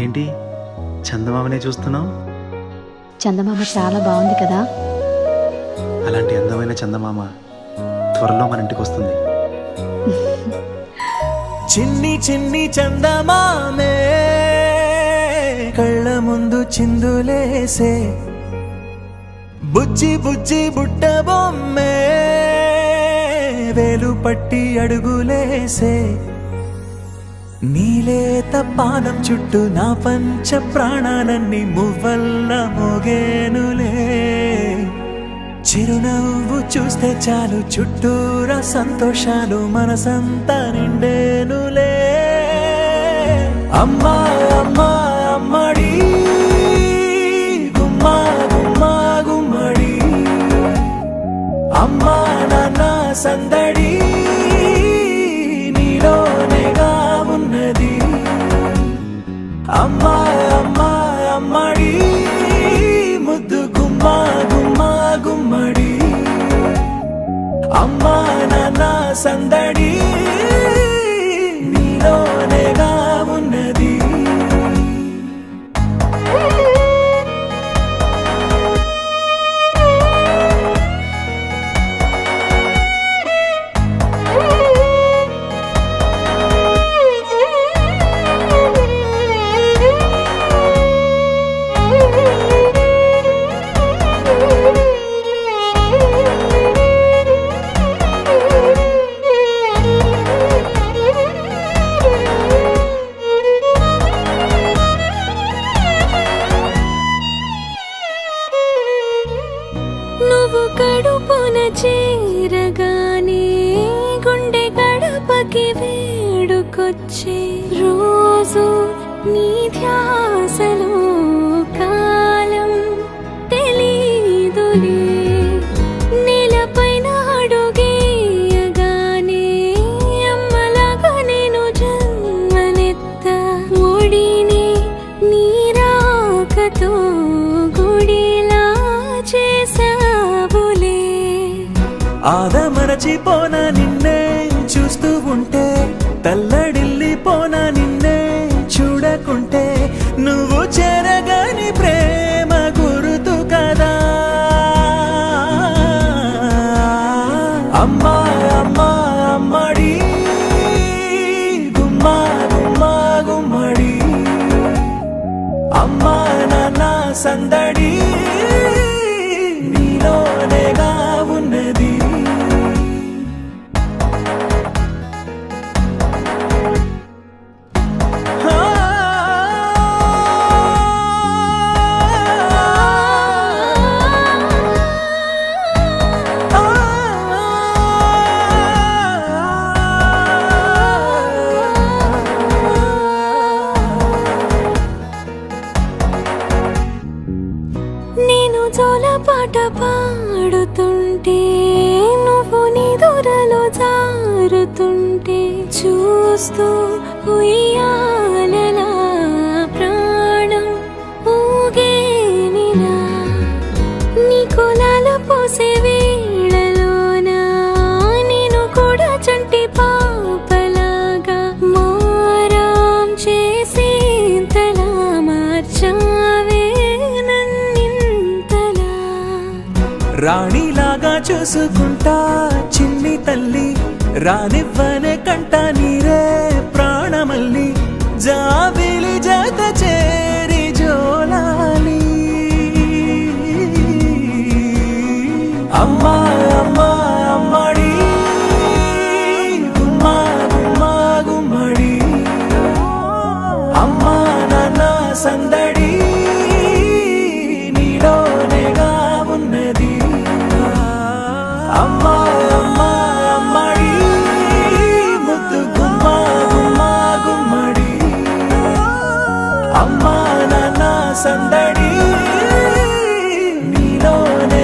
ఏంటి చందమామనే చూస్తున్నావు? చందమామ చాలా బాగుంది కదా. అలాంటి అందమైన చందమామ త్వరలో మన ఇంటికి వస్తుంది. చిన్ని చిన్ని చందమామే కళ్ళ ముందు చిందులేసే, బుజ్జి బుజ్జి బుట్ట బొమ్మే వేలు పట్టి అడుగులేసే, నీలేత పానం చుట్టూ నా పంచ ప్రాణాలన్నీ మువ్వల్ల మోగేనులే, చిరునవ్వు చూస్తే చాలు చుట్టూరా సంతోషాలు మనసంతా నిండేనులే. అమ్మా అమ్మా అమ్మడి గుమ్మా గుమ్మా గుమ్మడి, అమ్మా నాన్న సందడి నీలోనేగా ఉన్నది. అమ్మా అమ్మా అమ్మడి ముద్దు గుమ్మా గుమ్మా గుమ్మడి, అమ్మా నాన్న సందడి నీలోనేగా ఉన్నది. నువ్వు కడుపున చేరగానే గుండె గడపకి వేడుకొచ్చే, రోజు నీ ధ్యాసలో కాలం తెలీదులే. నేలపైన అడుగేయగానే అమ్మలాగా నేను జన్మనెత్త, ఒడిని నీ రాకతో గుడిలా చేసావులే. ఆదమరచిపోనా నిన్నే చూస్తూ ఉంటే, తల్లడిల్లిపోనా నిన్నే చూడకుంటే, నువ్వు చెరగని ప్రేమ గురుతు కదా. అమ్మా అమ్మా అమ్మడి గుమ్మా గుమ్మా గుమ్మడి, అమ్మా నాన్న సందడి నీలోనేగా ఉన్నది. నేను జోలపాట పాడుతుంటే, నువ్వు నీ దూరలో జారుతుంటే, చూస్తూ ఉయ్యాలలా ప్రాణం ఊగేనిలా. నీ కులాల పోసే వేళలోనా నేను కూడా చంటి పాపలాగా మారాం చేసేంతలా మార్చావే. రాణిలాగా చూసుకుంటా చిన్ని తల్లి, రానివ్వనే కంట నీరే ప్రాణమల్లి, జాబిలి జత చేరి జోలాలి. అమ్మా అమ్మా అమ్మడి గుమ్మా గుమ్మా గుమ్మడి, అమ్మా నాన్న సందడి నీలోనేగా ఉన్నది. అమ్మా అమ్మా అమ్మడి ముద్దు గుమ్మా గుమ్మా గుమ్మడి, అమ్మా నాన్న సందడి నీలోనే